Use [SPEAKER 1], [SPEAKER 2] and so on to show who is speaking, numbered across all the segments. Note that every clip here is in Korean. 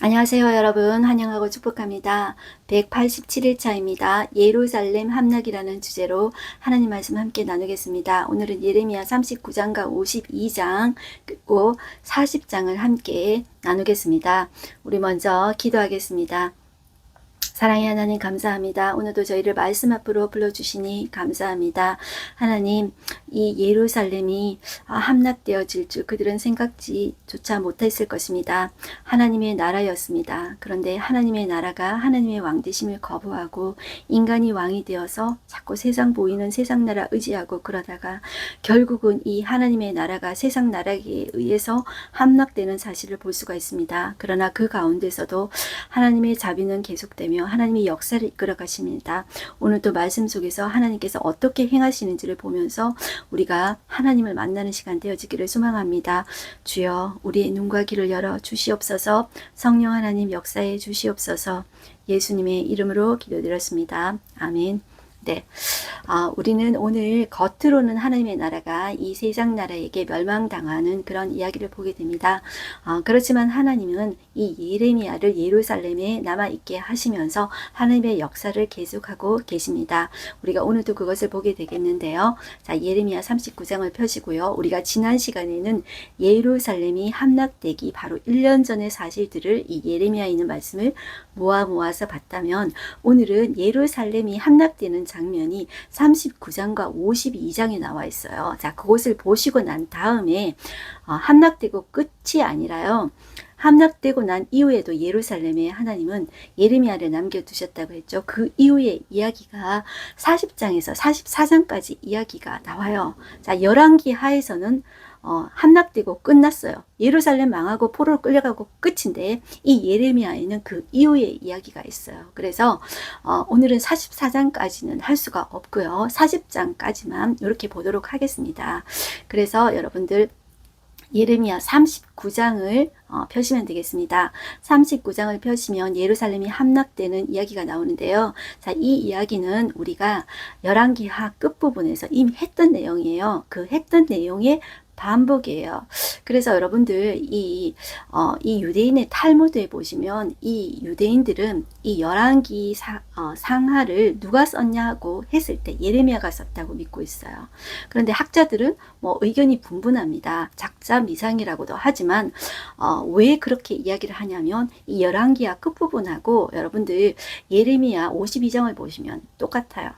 [SPEAKER 1] 안녕하세요, 여러분. 환영하고 축복합니다. 187일차입니다. 예루살렘 함락이라는 주제로 하나님 말씀 함께 나누겠습니다. 오늘은 예레미야 39장과 52장 그리고 40장을 함께 나누겠습니다. 우리 먼저 기도하겠습니다. 사랑의 하나님 감사합니다. 오늘도 저희를 말씀 앞으로 불러주시니 감사합니다. 하나님, 이 예루살렘이 함락되어질 줄 그들은 생각지조차 못했을 것입니다. 하나님의 나라였습니다. 그런데 하나님의 나라가 하나님의 왕 되심을 거부하고 인간이 왕이 되어서 자꾸 세상 보이는 세상 나라 의지하고 그러다가 결국은 이 하나님의 나라가 세상 나라에 의해서 함락되는 사실을 볼 수가 있습니다. 그러나 그 가운데서도 하나님의 자비는 계속되며 하나님의 역사를 이끌어 가십니다. 오늘도 말씀 속에서 하나님께서 어떻게 행하시는지를 보면서 우리가 하나님을 만나는 시간 되어지기를 소망합니다. 주여, 우리의 눈과 귀를 열어 주시옵소서. 성령 하나님 역사해 주시옵소서. 예수님의 이름으로 기도드렸습니다. 아멘. 네. 우리는 오늘 겉으로는 하나님의 나라가 이 세상 나라에게 멸망당하는 그런 이야기를 보게 됩니다. 그렇지만 하나님은 이 예레미야를 예루살렘에 남아있게 하시면서 하나님의 역사를 계속하고 계십니다. 우리가 오늘도 그것을 보게 되겠는데요. 자, 예레미야 39장을 펴시고요. 우리가 지난 시간에는 예루살렘이 함락되기 바로 1년 전의 사실들을 이 예레미야에 있는 말씀을 모아서 봤다면 오늘은 예루살렘이 함락되는 장면이 39장과 52장에 나와 있어요. 자, 그것을 보시고 난 다음에 함락되고 끝이 아니라요. 함락되고 난 이후에도 예루살렘에 하나님은 예레미야를 남겨두셨다고 했죠. 그 이후의 이야기가 40장에서 44장까지 이야기가 나와요. 자, 열왕기 하에서는 함락되고 끝났어요. 예루살렘 망하고 포로로 끌려가고 끝인데 이 예레미야에는 그 이후의 이야기가 있어요. 그래서 오늘은 44장까지는 할 수가 없고요. 40장까지만 이렇게 보도록 하겠습니다. 그래서 여러분들 예레미야 39장을 펴시면 되겠습니다. 39장을 펴시면 예루살렘이 함락되는 이야기가 나오는데요. 자, 이 이야기는 우리가 열왕기하 끝부분에서 이미 했던 내용이에요. 그 했던 내용의 반복이에요. 그래서 여러분들 이 유대인의 탈무드에 보시면 이 유대인들은 이 열왕기 상하를 누가 썼냐고 했을 때 예레미야가 썼다고 믿고 있어요. 그런데 학자들은 뭐 의견이 분분합니다. 작자미상이라고도 하지만 왜 그렇게 이야기를 하냐면 이 열왕기하 끝부분하고 여러분들 예레미야 52장을 보시면 똑같아요.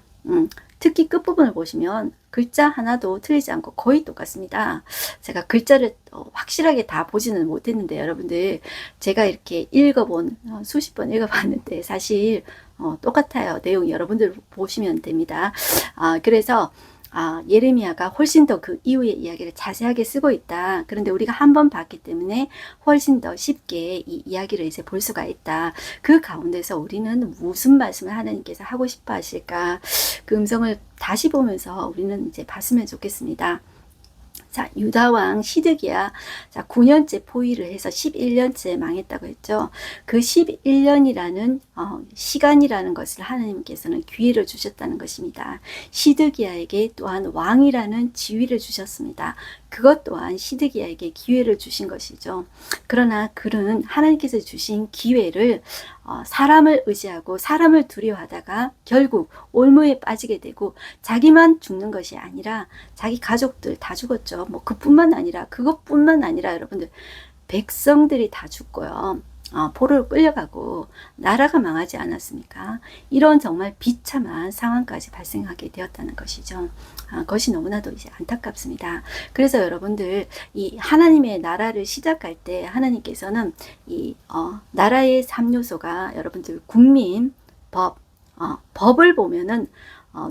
[SPEAKER 1] 특히 끝부분을 보시면 글자 하나도 틀리지 않고 거의 똑같습니다. 제가 글자를 확실하게 다 보지는 못했는데 여러분들 제가 이렇게 읽어본 수십 번 읽어봤는데 사실 똑같아요. 내용 여러분들 보시면 됩니다. 그래서 예레미야가 훨씬 더 그 이후의 이야기를 자세하게 쓰고 있다. 그런데 우리가 한 번 봤기 때문에 훨씬 더 쉽게 이 이야기를 이제 볼 수가 있다. 그 가운데서 우리는 무슨 말씀을 하나님께서 하고 싶어 하실까? 그 음성을 다시 보면서 우리는 이제 봤으면 좋겠습니다. 자, 유다왕 시드기야, 자, 9년째 포위를 해서 11년째 망했다고 했죠. 그 11년이라는 시간이라는 것을 하나님께서는 기회를 주셨다는 것입니다. 시드기야에게 또한 왕이라는 지위를 주셨습니다. 그것 또한 시드기야에게 기회를 주신 것이죠. 그러나 그는 하나님께서 주신 기회를 사람을 의지하고 사람을 두려워하다가 결국 올무에 빠지게 되고 자기만 죽는 것이 아니라 자기 가족들 다 죽었죠. 뭐 그것뿐만 아니라 여러분들 백성들이 다 죽고요. 포로로 끌려가고 나라가 망하지 않았습니까? 이런 정말 비참한 상황까지 발생하게 되었다는 것이죠. 그것이 너무나도 이제 안타깝습니다. 그래서 여러분들 이 하나님의 나라를 시작할 때 하나님께서는 이 나라의 3요소가 여러분들 국민, 법을 보면은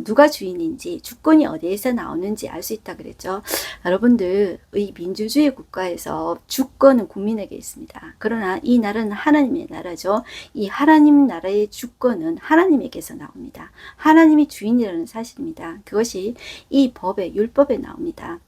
[SPEAKER 1] 누가 주인인지 주권이 어디에서 나오는지 알 수 있다 그랬죠. 여러분들의 민주주의 국가에서 주권은 국민에게 있습니다. 그러나 이 나라는 하나님의 나라죠. 이 하나님 나라의 주권은 하나님에게서 나옵니다. 하나님이 주인이라는 사실입니다. 그것이 이 법에 율법에 나옵니다.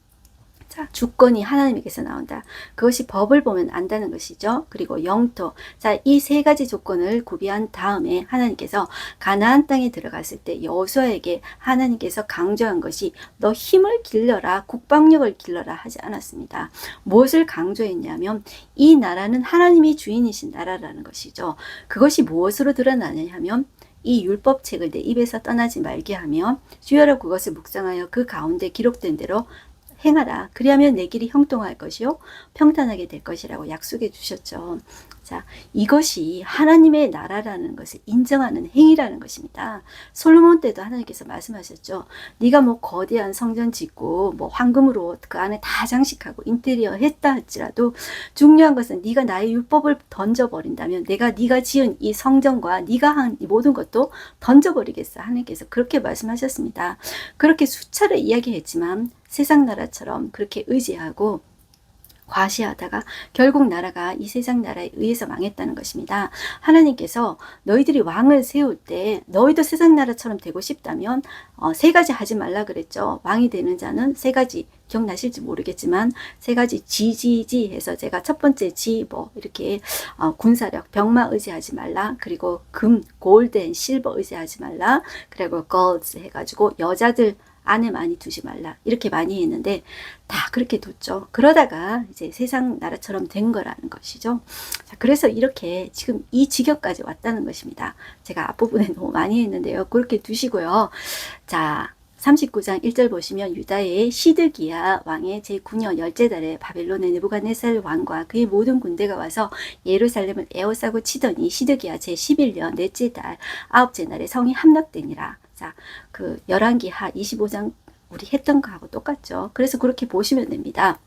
[SPEAKER 1] 자, 주권이 하나님에게서 나온다. 그것이 법을 보면 안다는 것이죠. 그리고 영토. 자, 이 세 가지 조건을 구비한 다음에 하나님께서 가나안 땅에 들어갔을 때 여호수아에게 하나님께서 강조한 것이 너 힘을 길러라, 국방력을 길러라 하지 않았습니다. 무엇을 강조했냐면 이 나라는 하나님이 주인이신 나라라는 것이죠. 그것이 무엇으로 드러나느냐 하면 이 율법책을 내 입에서 떠나지 말게 하며 주여로 그것을 묵상하여 그 가운데 기록된 대로 행하라. 그리하면 내 길이 형통할 것이요 평탄하게 될 것이라고 약속해 주셨죠. 자, 이것이 하나님의 나라라는 것을 인정하는 행위라는 것입니다. 솔로몬 때도 하나님께서 말씀하셨죠. 네가 뭐 거대한 성전 짓고 뭐 황금으로 그 안에 다 장식하고 인테리어 했다 할지라도 중요한 것은 네가 나의 율법을 던져버린다면 내가 네가 지은 이 성전과 네가 한 이 모든 것도 던져버리겠어. 하나님께서 그렇게 말씀하셨습니다. 그렇게 수차례 이야기했지만 세상 나라처럼 그렇게 의지하고 과시하다가 결국 나라가 이 세상 나라에 의해서 망했다는 것입니다. 하나님께서 너희들이 왕을 세울 때 너희도 세상 나라처럼 되고 싶다면 세 가지 하지 말라 그랬죠. 왕이 되는 자는 세 가지 기억나실지 모르겠지만 세 가지 지지지 해서 제가 첫 번째 지 뭐 이렇게 군사력 병마 의지하지 말라. 그리고 금 골드 앤 실버 의지하지 말라. 그리고 golds 해가지고 여자들 안에 많이 두지 말라. 이렇게 많이 했는데 다 그렇게 뒀죠. 그러다가 이제 세상 나라처럼 된 거라는 것이죠. 자, 그래서 이렇게 지금 이 지경까지 왔다는 것입니다. 제가 앞부분에 너무 많이 했는데요. 그렇게 두시고요. 자, 39장 1절 보시면 유다의 시드기야 왕의 제9년 10째 달에 바벨론의 느부갓네살 왕과 그의 모든 군대가 와서 예루살렘을 에워싸고 치더니 시드기야 제11년 넷째 달 9째 날에 성이 함락되니라. 자, 그 열왕기하 25장 우리 했던 거하고 똑같죠. 그래서 그렇게 보시면 됩니다.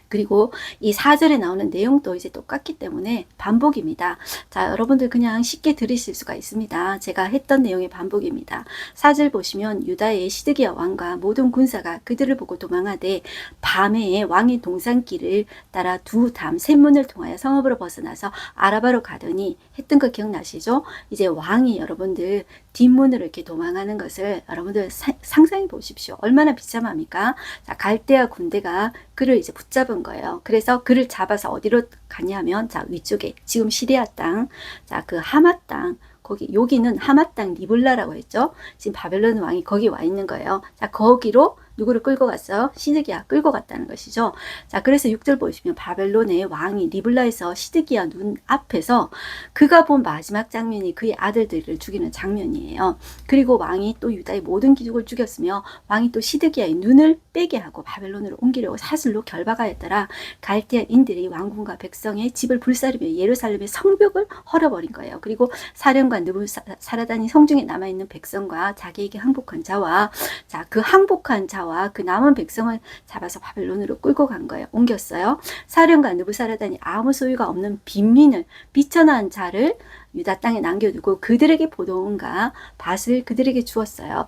[SPEAKER 1] 그리고 이 4절에 나오는 내용도 이제 똑같기 때문에 반복입니다. 자, 여러분들 그냥 쉽게 들으실 수가 있습니다. 제가 했던 내용의 반복입니다. 4절 보시면 유다의 시드기야 왕과 모든 군사가 그들을 보고 도망하되 밤에 왕의 동산길을 따라 두 담 샘문을 통하여 성읍으로 벗어나서 아라바로 가더니 했던 거 기억나시죠? 이제 왕이 여러분들 뒷문으로 이렇게 도망하는 것을 여러분들 상상해 보십시오. 얼마나 비참합니까? 자, 갈대아 군대가 그를 이제 붙잡은 거예요. 그래서 그를 잡아서 어디로 가냐면 자, 위쪽에 지금 시리아 땅, 자, 그 하마 땅, 거기 여기는 하마 땅 리블라라고 했죠. 지금 바벨론 왕이 거기 와 있는 거예요. 자, 거기로 누구를 끌고 갔어요? 시드기야 끌고 갔다는 것이죠. 자, 그래서 6절 보시면 바벨론의 왕이 리블라에서 시드기야 눈 앞에서 그가 본 마지막 장면이 그의 아들들을 죽이는 장면이에요. 그리고 왕이 또 유다의 모든 귀족을 죽였으며 왕이 또 시드기야의 눈을 빼게 하고 바벨론으로 옮기려고 사슬로 결박하였더라. 갈대아인들이 왕궁과 백성의 집을 불사르며 예루살렘의 성벽을 헐어버린 거예요. 그리고 사령관 느부사라단이 성중에 남아있는 백성과 자기에게 항복한 자와 자, 그 항복한 자와 그 남은 백성을 잡아서 바벨론으로 끌고 간 거예요. 옮겼어요. 사령관 느부사라단이 아무 소유가 없는 빈민을 비천한 자를 유다 땅에 남겨두고 그들에게 보동과 밭을 그들에게 주었어요.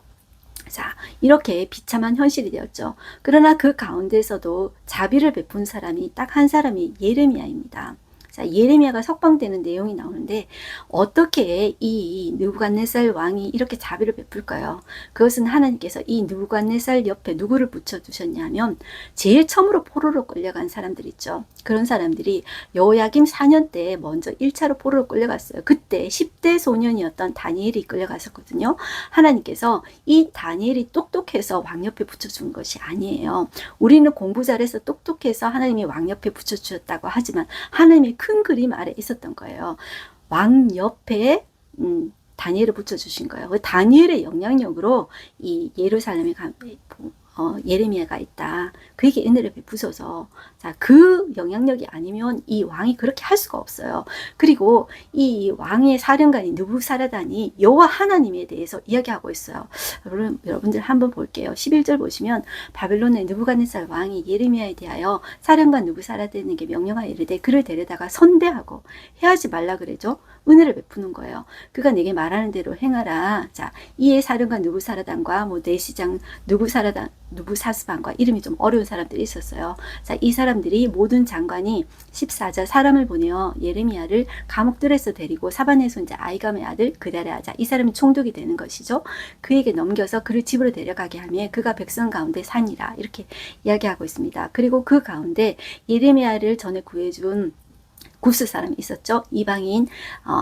[SPEAKER 1] 자, 이렇게 비참한 현실이 되었죠. 그러나 그 가운데서도 자비를 베푼 사람이 딱 한 사람이 예레미야입니다. 자, 예레미야가 석방되는 내용이 나오는데 어떻게 이 느부갓네살 왕이 이렇게 자비를 베풀까요? 그것은 하나님께서 이 느부갓네살 옆에 누구를 붙여두셨냐면 제일 처음으로 포로로 끌려간 사람들 있죠. 그런 사람들이 여호야김 4년 때 먼저 1차로 포로로 끌려갔어요. 그때 10대 소년이었던 다니엘이 끌려갔었거든요. 하나님께서 이 다니엘이 똑똑해서 왕 옆에 붙여준 것이 아니에요. 우리는 공부 잘해서 똑똑해서 하나님이 왕 옆에 붙여주셨다고 하지만 하나님의 큰 그림 아래 있었던 거예요. 왕 옆에 다니엘을 붙여주신 거예요. 다니엘의 영향력으로 이 예루살렘에 예레미야가 있다. 그에게 은혜를 베푸소서. 자, 그 영향력이 아니면 이 왕이 그렇게 할 수가 없어요. 그리고 이 왕의 사령관이 느부사라단이 여호와 하나님에 대해서 이야기하고 있어요. 여러분들 한번 볼게요. 11절 보시면 바벨론의 느부갓네살 왕이 예레미야에 대하여 사령관 느부사라단에게 명령하여 이르되 그를 데려다가 선대하고 해하지 말라 그러죠. 은혜를 베푸는 거예요. 그가 내게 말하는 대로 행하라. 자, 이에 사령관 느부사라단과 뭐 내시장 누부사스반과 이름이 좀 어려운 사람들이 있었어요. 자, 이 사람들이 모든 장관이 14절 사람을 보내어 예레미야를 감옥들에서 데리고 사반의 손자 아이감의 아들 그다랴. 자, 이 사람이 총독이 되는 것이죠. 그에게 넘겨서 그를 집으로 데려가게 하며 그가 백성 가운데 사니라. 이렇게 이야기하고 있습니다. 그리고 그 가운데 예레미야를 전에 구해준 구스 사람이 있었죠. 이방인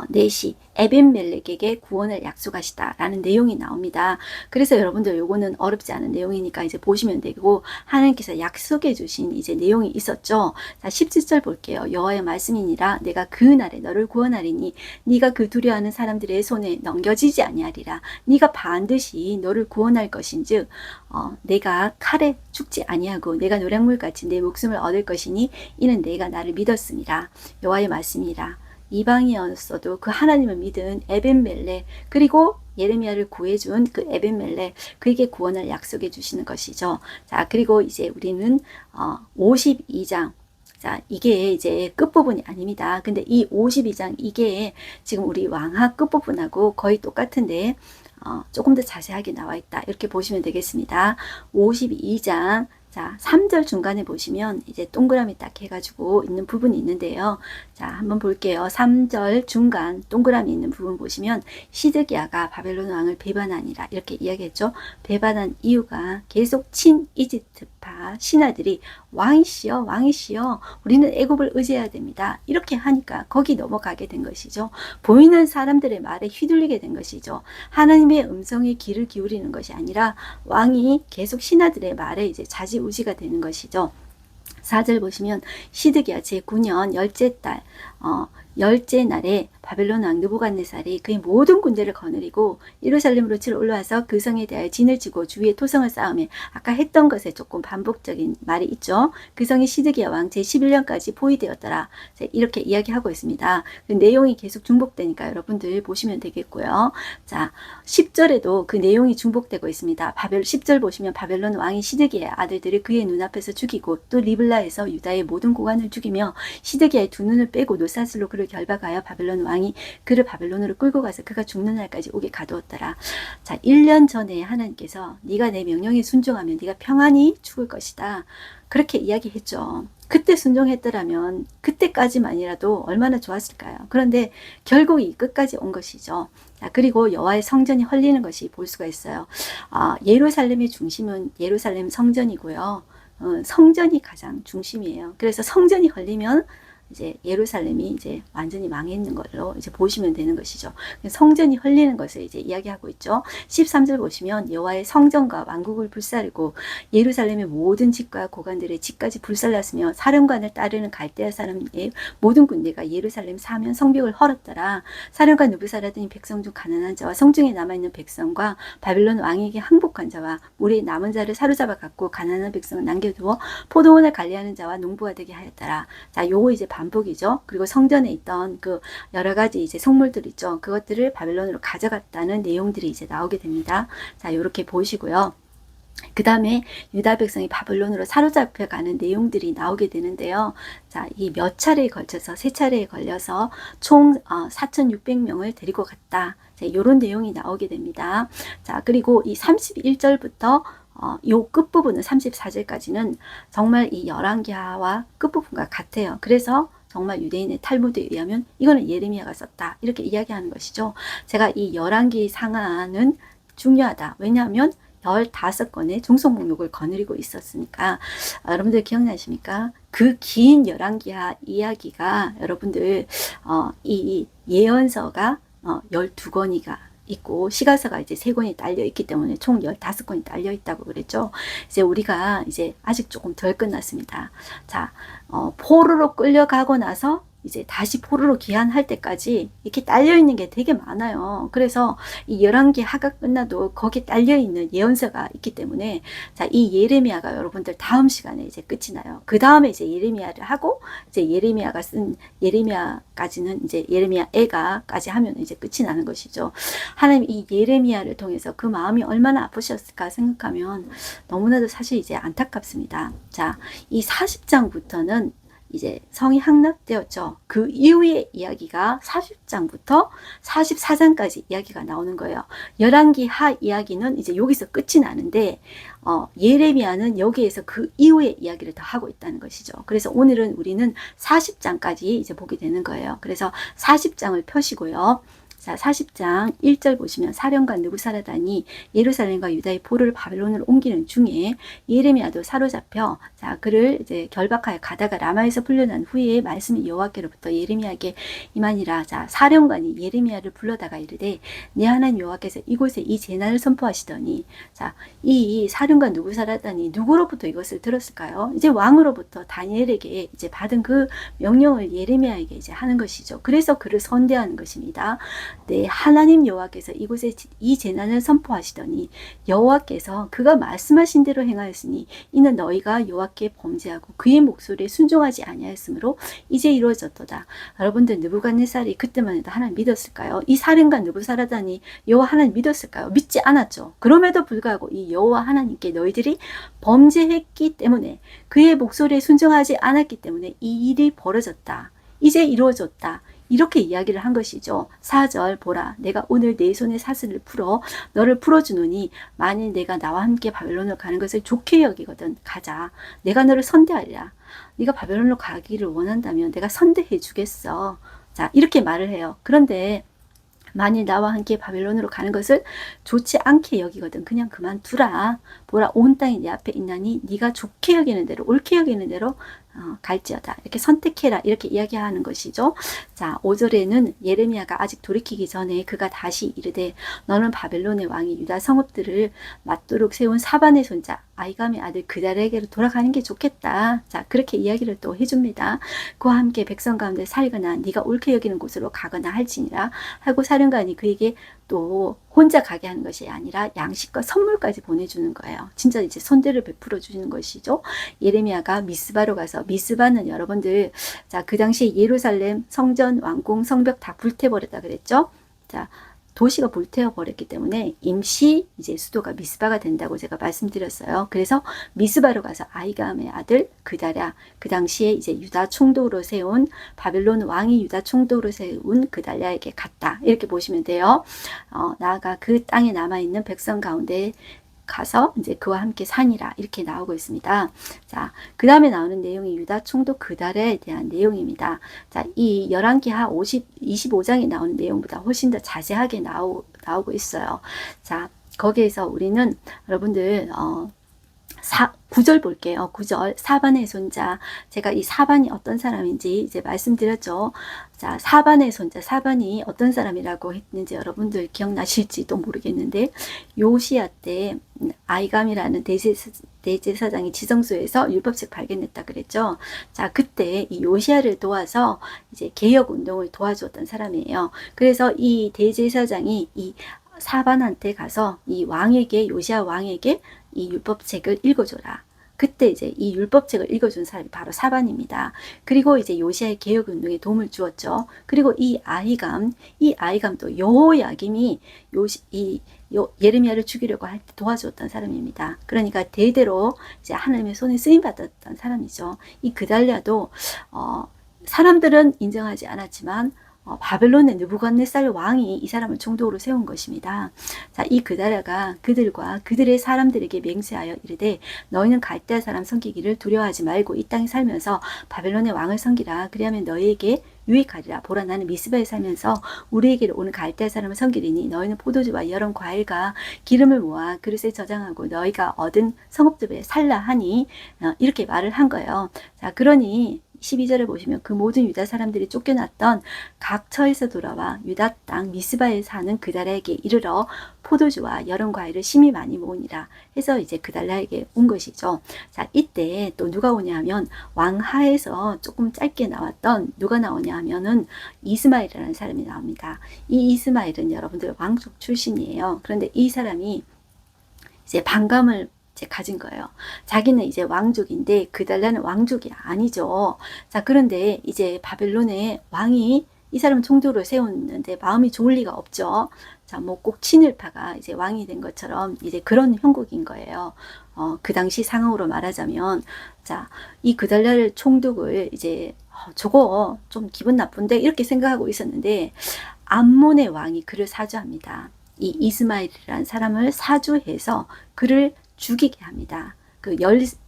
[SPEAKER 1] 넷이 에벤멜렉에게 구원을 약속하시다 라는 내용이 나옵니다. 그래서 여러분들 요거는 어렵지 않은 내용이니까 이제 보시면 되고, 하나님께서 약속해 주신 이제 내용이 있었죠. 자, 17절 볼게요. 여호와의 말씀이니라 내가 그 날에 너를 구원하리니 네가 그 두려워하는 사람들의 손에 넘겨지지 아니하리라. 네가 반드시 너를 구원할 것인즉 내가 칼에 죽지 아니하고 내가 노략물같이 내 목숨을 얻을 것이니 이는 내가 나를 믿었습니다. 여호와의 말씀이라. 이방이었어도 그 하나님을 믿은 에벤멜렉, 그리고 예레미야를 구해준 그 에벤멜렉, 그에게 구원을 약속해 주시는 것이죠. 자, 그리고 이제 우리는 52장, 자, 이게 이제 끝부분이 아닙니다. 근데 이 52장 이게 지금 우리 왕하 끝부분하고 거의 똑같은데 조금 더 자세하게 나와 있다. 이렇게 보시면 되겠습니다. 52장 자, 3절 중간에 보시면 이제 동그라미 딱 해가지고 있는 부분이 있는데요. 자, 한번 볼게요. 3절 중간 동그라미 있는 부분 보시면 시드기야가 바벨론 왕을 배반하니라 이렇게 이야기했죠. 배반한 이유가 계속 친이집트파 신하들이 왕이시여 왕이시여 우리는 애굽을 의지해야 됩니다. 이렇게 하니까 거기 넘어가게 된 것이죠. 보이는 사람들의 말에 휘둘리게 된 것이죠. 하나님의 음성에 귀를 기울이는 것이 아니라 왕이 계속 신하들의 말에 이제 좌지우지가 되는 것이죠. 4절 보시면 시드기야 제9년 열째 달 열째 날에 바벨론 왕 느부갓네살이 그의 모든 군대를 거느리고 예루살렘으로 치러 올라와서 그 성에 대하여 진을 치고 주위에 토성을 쌓으며 아까 했던 것에 조금 반복적인 말이 있죠. 그 성이 시드기야 왕 제11년까지 포위되었더라. 이렇게 이야기하고 있습니다. 그 내용이 계속 중복되니까 여러분들 보시면 되겠고요. 자, 10절에도 그 내용이 중복되고 있습니다. 10절 보시면 바벨론 왕이 시드기야의 아들들을 그의 눈앞에서 죽이고 또 리블라에서 유다의 모든 고관을 죽이며 시드기야의 두 눈을 빼고 노사슬로 그를 결박하여 바벨론 왕이 그를 바벨론으로 끌고 가서 그가 죽는 날까지 오게 가두었더라. 자, 1년 전에 하나님께서 네가 내 명령에 순종하면 네가 평안히 죽을 것이다. 그렇게 이야기했죠. 그때 순종했더라면 그때까지만이라도 얼마나 좋았을까요? 그런데 결국 이 끝까지 온 것이죠. 자, 그리고 여호와의 성전이 헐리는 것이 볼 수가 있어요. 예루살렘의 중심은 예루살렘 성전이고요. 성전이 가장 중심이에요. 그래서 성전이 헐리면 이제 예루살렘이 이제 완전히 망해 있는 걸로 이제 보시면 되는 것이죠. 성전이 헐리는 것을 이제 이야기하고 있죠. 13절 보시면 여호와의 성전과 왕국을 불사르고 예루살렘의 모든 집과 고관들의 집까지 불살랐으며 사령관을 따르는 갈대아 사람의 모든 군대가 예루살렘 사면 성벽을 헐었더라. 사령관 느부사라더니 백성 중 가난한 자와 성중에 남아있는 백성과 바벨론 왕에게 항복한 자와 우리의 남은 자를 사로잡아 갖고 가난한 백성을 남겨두어 포도원을 관리하는 자와 농부가 되게 하였더라. 자, 요거 이제 반복이죠. 그리고 성전에 있던 그 여러 가지 이제 성물들 있죠. 그것들을 바벨론으로 가져갔다는 내용들이 이제 나오게 됩니다. 자, 요렇게 보시고요. 그 다음에 유다 백성이 바벨론으로 사로잡혀가는 내용들이 나오게 되는데요. 자, 이 몇 차례에 걸쳐서 세 차례에 걸려서 총 4,600명을 데리고 갔다. 자, 이런 내용이 나오게 됩니다. 자, 그리고 이 31절부터 요 끝부분은 34절까지는 정말 이 열왕기하와 끝부분과 같아요. 그래서 정말 유대인의 탈무드에 의하면 이거는 예레미야가 썼다. 이렇게 이야기하는 것이죠. 제가 이 열왕기 상하는 중요하다. 왜냐하면 15건의 종속 목록을 거느리고 있었으니까. 여러분들 기억나십니까? 그 긴 열왕기하 이야기가 여러분들 이 예언서가 12권이가 있고 시가서가 이제 3권이 딸려 있기 때문에 총 15권이 딸려 있다고 그랬죠. 이제 우리가 이제 아직 조금 덜 끝났습니다. 자, 포로로 끌려가고 나서 이제 다시 포로로 귀환할 때까지 이렇게 딸려있는 게 되게 많아요. 그래서 이 11개 하가 끝나도 거기에 딸려있는 예언서가 있기 때문에 자, 이 예레미야가 여러분들 다음 시간에 이제 끝이 나요. 그 다음에 이제 예레미야를 하고 이제 예레미야가 쓴 예레미야까지는 이제 예레미야 애가까지 하면 이제 끝이 나는 것이죠. 하나님 이 예레미야를 통해서 그 마음이 얼마나 아프셨을까 생각하면 너무나도 사실 이제 안타깝습니다. 자, 이 40장부터는 이제 성이 함락되었죠. 그 이후의 이야기가 40장부터 44장까지 이야기가 나오는 거예요. 열왕기 하 이야기는 이제 여기서 끝이 나는데 예레미야는 여기에서 그 이후의 이야기를 더 하고 있다는 것이죠. 그래서 오늘은 우리는 40장까지 이제 보게 되는 거예요. 그래서 40장을 펴시고요. 자, 40장 1절 보시면 사령관 느부사라단이 예루살렘과 유다의 포로를 바벨론으로 옮기는 중에 예레미야도 사로잡혀 자, 그를 이제 결박하여 가다가 라마에서 풀려난 후에 말씀이 여호와께로부터 예레미야에게 임하니라. 자, 사령관이 예레미야를 불러다가 이르되 내 하나님 여호와께서 이곳에 이 재난을 선포하시더니 자, 이 사령관 느부사라단이 누구로부터 이것을 들었을까요? 이제 왕으로부터 다니엘에게 이제 받은 그 명령을 예레미야에게 이제 하는 것이죠. 그래서 그를 선대하는 것입니다. 네, 하나님 여호와께서 이곳에 이 재난을 선포하시더니 여호와께서 그가 말씀하신 대로 행하였으니 이는 너희가 여호와께 범죄하고 그의 목소리에 순종하지 아니하였으므로 이제 이루어졌도다. 여러분들 느부갓네살이 그때만 해도 하나님 믿었을까요? 이 사령관 느부사라단이 여호와 하나님 믿었을까요? 믿지 않았죠. 그럼에도 불구하고 이 여호와 하나님께 너희들이 범죄했기 때문에 그의 목소리에 순종하지 않았기 때문에 이 일이 벌어졌다. 이제 이루어졌다. 이렇게 이야기를 한 것이죠. 4절 보라 내가 오늘 내 손의 사슬을 풀어 너를 풀어주노니 만일 내가 나와 함께 바벨론으로 가는 것을 좋게 여기거든 가자. 내가 너를 선대하리라. 네가 바벨론으로 가기를 원한다면 내가 선대해 주겠어. 자, 이렇게 말을 해요. 그런데 만일 나와 함께 바벨론으로 가는 것을 좋지 않게 여기거든 그냥 그만두라. 보라 온 땅이 내 앞에 있나니 네가 좋게 여기는 대로 옳게 여기는 대로 갈지어다. 이렇게 선택해라. 이렇게 이야기하는 것이죠. 자, 5절에는 예레미야가 아직 돌이키기 전에 그가 다시 이르되 너는 바벨론의 왕이 유다 성읍들을 맞도록 세운 사반의 손자 아이감의 아들 그달에게로 돌아가는 게 좋겠다. 자, 그렇게 이야기를 또 해줍니다. 그와 함께 백성 가운데 살거나 네가 옳게 여기는 곳으로 가거나 할지니라 하고 사령관이 그에게 또 혼자 가게 하는 것이 아니라 양식과 선물까지 보내주는 거예요. 진짜 이제 선대를 베풀어 주시는 것이죠. 예레미야가 미스바로 가서 미스바는 여러분들 자, 그 당시에 예루살렘 성전 왕궁 성벽 다 불태버렸다 그랬죠. 자, 도시가 불태워 버렸기 때문에 임시 이제 수도가 미스바가 된다고 제가 말씀드렸어요. 그래서 미스바로 가서 아이감의 아들 그다랴 그 당시에 이제 유다 총독으로 세운 바벨론 왕이 유다 총독으로 세운 그달랴에게 갔다. 이렇게 보시면 돼요. 나아가 그 땅에 남아 있는 백성 가운데 가서 이제 그와 함께 산이라 이렇게 나오고 있습니다. 자, 그 다음에 나오는 내용이 유다 총독 그달에 대한 내용입니다. 자, 이 열왕기하 25장에 나오는 내용보다 훨씬 더 자세하게 나오고 있어요. 자, 거기에서 우리는 여러분들 9절 볼게요. 9절 사반의 손자. 제가 이 사반이 어떤 사람인지 이제 말씀드렸죠. 자, 사반의 손자. 사반이 어떤 사람이라고 했는지 여러분들 기억나실지도 모르겠는데 요시야 때 아이감이라는 대제사장이 지성소에서 율법책 발견했다 그랬죠. 자, 그때 이 요시야를 도와서 이제 개혁 운동을 도와주었던 사람이에요. 그래서 이 대제사장이 이 사반한테 가서 이 왕에게 요시야 왕에게 이 율법책을 읽어줘라. 그때 이제 이 율법책을 읽어준 사람이 바로 사반입니다. 그리고 이제 요시야의 개혁 운동에 도움을 주었죠. 그리고 이 아이감도 여호야김이 예레미야를 죽이려고 할 때 도와주었던 사람입니다. 그러니까 대대로 이제 하나님의 손에 쓰임 받았던 사람이죠. 이 그달랴도 사람들은 인정하지 않았지만 바벨론의 느부갓네살 왕이 이 사람을 총독으로 세운 것입니다. 자, 이 그달랴가 그들과 그들의 사람들에게 맹세하여 이르되 너희는 갈대아 사람 섬기기를 두려워하지 말고 이 땅에 살면서 바벨론의 왕을 섬기라. 그리하면 너희에게 유익하리라. 보라 나는 미스바에 살면서 우리에게로 오는 갈대아 사람을 섬기리니 너희는 포도주와 여러 과일과 기름을 모아 그릇에 저장하고 너희가 얻은 성읍들에 살라 하니 이렇게 말을 한 거예요. 자, 그러니 12절을 보시면 그 모든 유다 사람들이 쫓겨났던 각 처에서 돌아와 유다 땅 미스바에 사는 그달랴에게 이르러 포도주와 여러 과일을 심히 많이 모으니라 해서 이제 그달랴에게 온 것이죠. 자, 이때 또 누가 오냐 하면 왕하에서 조금 짧게 나왔던 누가 나오냐 하면은 이스마엘이라는 사람이 나옵니다. 이 이스마엘은 여러분들 왕족 출신이에요. 그런데 이 사람이 이제 반감을 가진 거예요. 자기는 이제 왕족인데 그달랴는 왕족이 아니죠. 자, 그런데 이제 바벨론의 왕이 이 사람은 총독으로 세웠는데 마음이 좋을 리가 없죠. 자, 뭐 꼭 친일파가 이제 왕이 된 것처럼 이제 그런 형국인 거예요. 그 당시 상황으로 말하자면, 자, 이 그달랴를 총독을 이제 저거 좀 기분 나쁜데 이렇게 생각하고 있었는데 암몬의 왕이 그를 사주합니다. 이 이스마엘이라는 사람을 사주해서 그를 죽이게 합니다. 그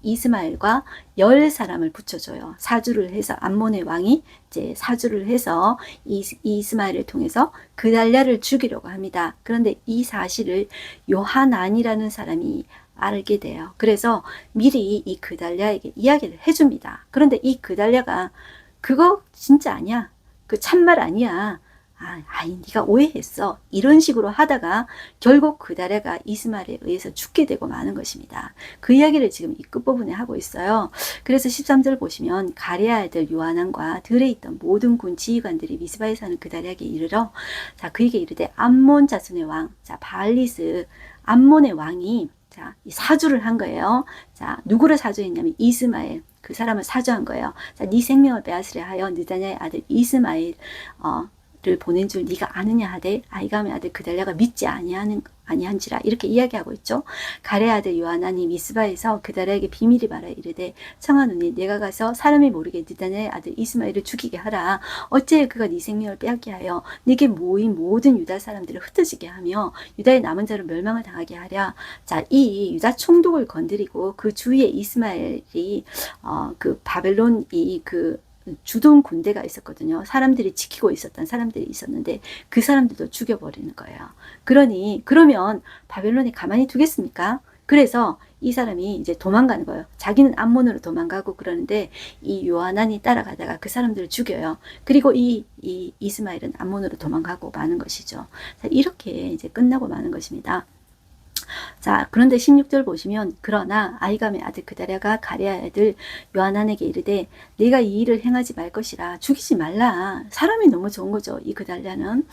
[SPEAKER 1] 이스마엘과 10사람을 붙여줘요. 사주를 해서 암몬의 왕이 이제 사주를 해서 이스마엘을 통해서 그달랴를 죽이려고 합니다. 그런데 이 사실을 요하난이라는 사람이 알게 돼요. 그래서 미리 이 그달랴에게 이야기를 해줍니다. 그런데 이 그달랴가 그거 진짜 아니야. 그 참말 아니야. 아이 네가 오해했어. 이런 식으로 하다가 결국 그달랴가 이스마엘에 의해서 죽게 되고 마는 것입니다. 그 이야기를 지금 이 끝부분에 하고 있어요. 그래서 13절 보시면 가레아 아들 요하난과 들에 있던 모든 군 지휘관들이 미스바에 사는 그달랴에게 이르러 자 그에게 이르되 암몬 자손의 왕 자 바알리스 암몬의 왕이 자 사주를 한 거예요. 자 누구를 사주했냐면 이스마엘 그 사람을 사주한 거예요. 자 네 생명을 빼앗으려 하여 느다냐의 아들 이스마엘 를 보낸 줄 네가 아느냐 하되 아히감의 아들 그달랴가 믿지 아니한지라 이렇게 이야기하고 있죠. 가레아 아들 요하난이 미스바에서 그달랴에게 비밀이 말하 이르되 청하노니 내가 가서 사람이 모르게 느다냐의 아들 이스마엘을 죽이게 하라. 어째 그가 네 생명을 빼앗게 하여 네게 모인 모든 유다 사람들을 흩어지게 하며 유다의 남은 자를 멸망을 당하게 하랴. 자, 이 유다 총독을 건드리고 그 주위에 이스마엘이 그 바벨론이 그 주동 군대가 있었거든요. 사람들이 지키고 있었던 사람들이 있었는데 그 사람들도 죽여버리는 거예요. 그러면 바벨론이 가만히 두겠습니까? 그래서 이 사람이 이제 도망가는 거예요. 자기는 암몬으로 도망가고 그러는데 이 요하난이 따라가다가 그 사람들을 죽여요. 그리고 이 이스마엘은 암몬으로 도망가고 마는 것이죠. 자, 이렇게 이제 끝나고 마는 것입니다. 자 그런데 16절 보시면 그러나 아히감의 아들 그달랴가 가레아의 아들 요하난에게 이르되 네가 이 일을 행하지 말 것이라 죽이지 말라. 사람이 너무 좋은 거죠. 이 그달랴는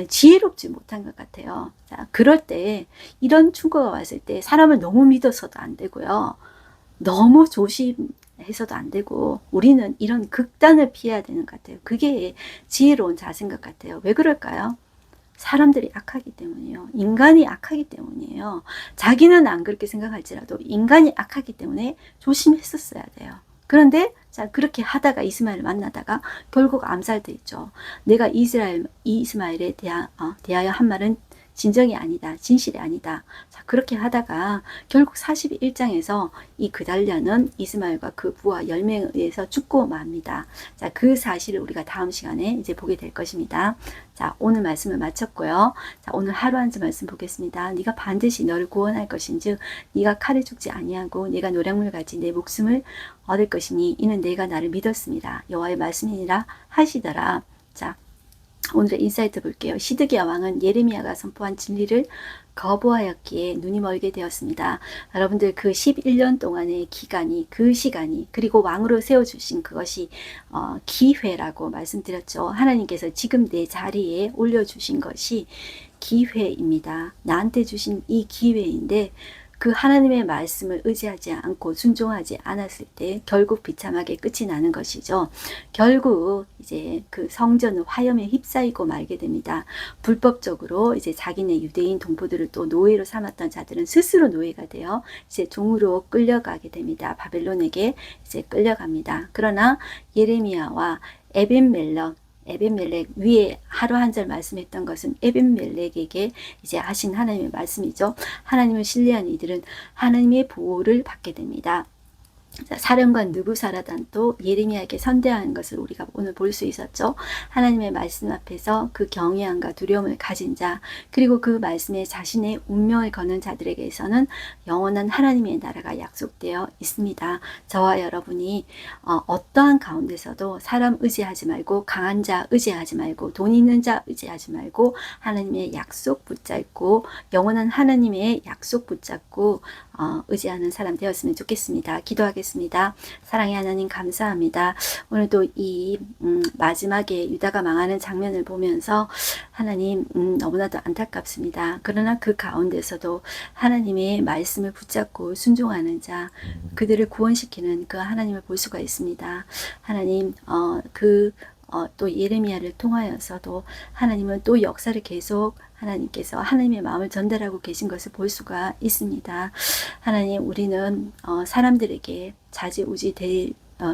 [SPEAKER 1] 지혜롭지 못한 것 같아요. 자 그럴 때 이런 충고가 왔을 때 사람을 너무 믿어서도 안 되고요. 너무 조심해서도 안 되고 우리는 이런 극단을 피해야 되는 것 같아요. 그게 지혜로운 자세인 것 같아요. 왜 그럴까요? 사람들이 악하기 때문이에요. 인간이 악하기 때문이에요. 자기는 안 그렇게 생각할지라도 인간이 악하기 때문에 조심했었어야 돼요. 그런데 자 그렇게 하다가 이스마엘을 만나다가 결국 암살되죠. 내가 이스마엘에 대하여 한 말은 진정이 아니다. 진실이 아니다. 자, 그렇게 하다가 결국 41장에서 이 그달랴는 이스마엘과 그 부하 10명에 의해서 죽고 맙니다. 자, 그 사실을 우리가 다음 시간에 이제 보게 될 것입니다. 자, 오늘 말씀을 마쳤고요. 자, 오늘 하루 한 절 말씀 보겠습니다. 네가 반드시 너를 구원할 것인즉 네가 칼에 죽지 아니하고 네가 노량물 같이 내 목숨을 얻을 것이니 이는 내가 나를 믿었습니다. 여호와의 말씀이니라 하시더라. 자, 오늘의 인사이트 볼게요. 시드기야 왕은 예레미야가 선포한 진리를 거부하였기에 눈이 멀게 되었습니다. 여러분들 그 11년 동안의 기간이 그 시간이 그리고 왕으로 세워주신 그것이 기회라고 말씀드렸죠. 하나님께서 지금 내 자리에 올려주신 것이 기회입니다. 나한테 주신 이 기회인데 그 하나님의 말씀을 의지하지 않고 순종하지 않았을 때 결국 비참하게 끝이 나는 것이죠. 결국 이제 그 성전은 화염에 휩싸이고 말게 됩니다. 불법적으로 이제 자기네 유대인 동포들을 또 노예로 삼았던 자들은 스스로 노예가 되어 이제 종으로 끌려가게 됩니다. 바벨론에게 이제 끌려갑니다. 그러나 예레미야와 에벤멜렉 위에 하루 한 절 말씀했던 것은 에벤멜렉에게 이제 하신 하나님의 말씀이죠. 하나님을 신뢰한 이들은 하나님의 보호를 받게 됩니다. 사령관 느부사라단도 예레미야에게 선대하는 것을 우리가 오늘 볼 수 있었죠. 하나님의 말씀 앞에서 그 경외함과 두려움을 가진 자 그리고 그 말씀에 자신의 운명을 거는 자들에게서는 영원한 하나님의 나라가 약속되어 있습니다. 저와 여러분이 어떠한 가운데서도 사람 의지하지 말고 강한 자 의지하지 말고 돈 있는 자 의지하지 말고 하나님의 약속 붙잡고 영원한 하나님의 약속 붙잡고 의지하는 사람 되었으면 좋겠습니다. 기도하겠습니다. 사랑의 하나님 감사합니다. 오늘도 이 마지막에 유다가 망하는 장면을 보면서 하나님 너무나도 안타깝습니다. 그러나 그 가운데서도 하나님의 말씀을 붙잡고 순종하는 자 그들을 구원시키는 그 하나님을 볼 수가 있습니다. 하나님 또 예레미야를 통하여서도 하나님은 또 역사를 계속 하나님께서 하나님의 마음을 전달하고 계신 것을 볼 수가 있습니다. 하나님, 우리는 사람들에게 좌지우지 될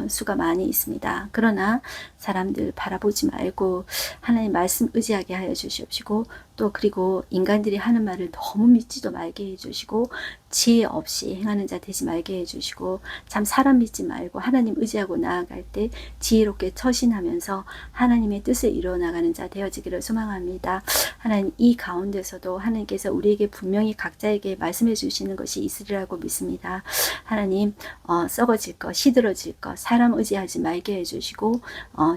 [SPEAKER 1] 수가 많이 있습니다. 그러나 사람들 바라보지 말고 하나님 말씀 의지하게 하여 주시옵시고, 또 그리고 인간들이 하는 말을 너무 믿지도 말게 해주시고, 지혜 없이 행하는 자 되지 말게 해주시고, 참 사람 믿지 말고 하나님 의지하고 나아갈 때 지혜롭게 처신하면서 하나님의 뜻을 이루어나가는 자 되어지기를 소망합니다. 하나님, 이 가운데서도 하나님께서 우리에게 분명히 각자에게 말씀해 주시는 것이 있으리라고 믿습니다. 하나님, 썩어질 것, 시들어질 것, 사람 의지하지 말게 해주시고,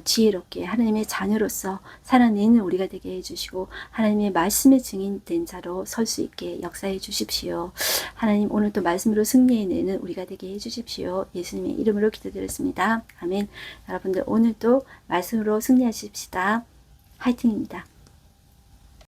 [SPEAKER 1] 지혜롭게 하나님의 자녀로서 살아내는 우리가 되게 해주시고, 하나님의 말씀의 증인된 자로 설 수 있게 역사해 주십시오. 하나님, 오늘도 말씀으로 승리해내는 우리가 되게 해주십시오. 예수님의 이름으로 기도드렸습니다. 아멘. 여러분들 오늘도 말씀으로 승리하십시다. 화이팅입니다.